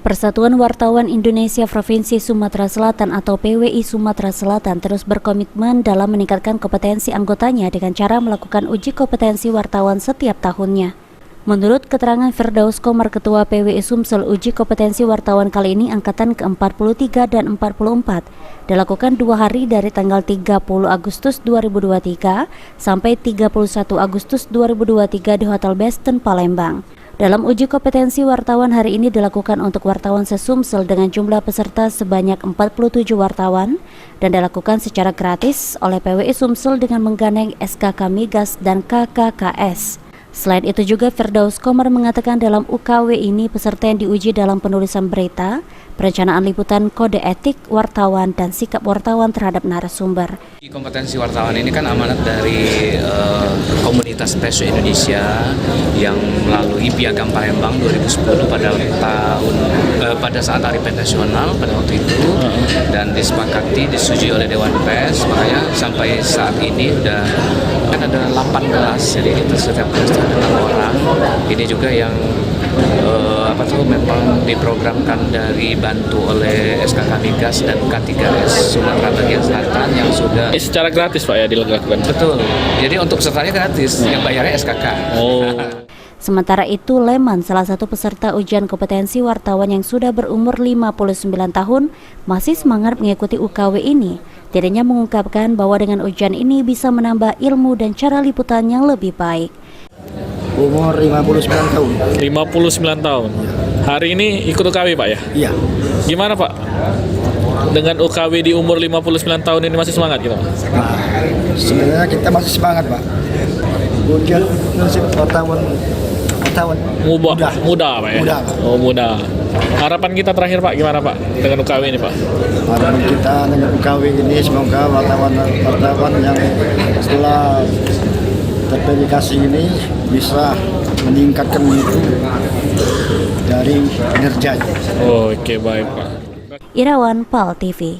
Persatuan Wartawan Indonesia Provinsi Sumatera Selatan atau PWI Sumatera Selatan terus berkomitmen dalam meningkatkan kompetensi anggotanya dengan cara melakukan uji kompetensi wartawan setiap tahunnya. Menurut keterangan Firdaus Komar, Ketua PWI Sumsel, uji kompetensi wartawan kali ini angkatan ke-43 dan 44 dilakukan 2 hari dari tanggal 30 Agustus 2023 sampai 31 Agustus 2023 di Hotel Besten, Palembang. Dalam uji kompetensi wartawan hari ini dilakukan untuk wartawan se-Sumsel dengan jumlah peserta sebanyak 47 wartawan dan dilakukan secara gratis oleh PWI Sumsel dengan menggandeng SKK Migas dan KKKS. Selain itu juga Firdaus Komar mengatakan dalam UKW ini peserta yang diuji dalam penulisan berita, perencanaan liputan, kode etik wartawan, dan sikap wartawan terhadap narasumber. Kompetensi wartawan ini kan amanat dari komunitas pers Indonesia yang melalui Piagam Palembang 2010 pada saat Hari Pers Nasional pada waktu itu, dan disepakati disetujui oleh Dewan Pers. Makanya sampai saat ini kan ada 18, jadi itu setiap kelas ada 6 orang. Ini juga yang memang diprogramkan dari bantu oleh SKK Migas dan K3S Sumatera Bagian Selatan yang sudah secara gratis Pak ya dilakukan. Betul. Jadi untuk pesertanya gratis, yang bayarnya SKK. Sementara itu, Leman, salah satu peserta ujian kompetensi wartawan yang sudah berumur 59 tahun, masih semangat mengikuti UKW ini. Dirinya mengungkapkan bahwa dengan ujian ini bisa menambah ilmu dan cara liputan yang lebih baik. Umur 59 tahun. 59 tahun. Hari ini ikut UKW Pak ya? Iya. Gimana Pak? Dengan UKW di umur 59 tahun ini masih semangat gitu Pak? Nah, sebenarnya kita masih semangat Pak. Ujian nasib wartawan muda Pak ya? Muda Pak. Oh muda. Harapan kita terakhir Pak gimana Pak dengan UKW ini Pak? Harapan kita dengan UKW ini semoga wartawan yang setelah terverifikasi ini bisa meningkatkan mutu dari kinerjanya. Oke, baik Pak. Irawan, PAL TV.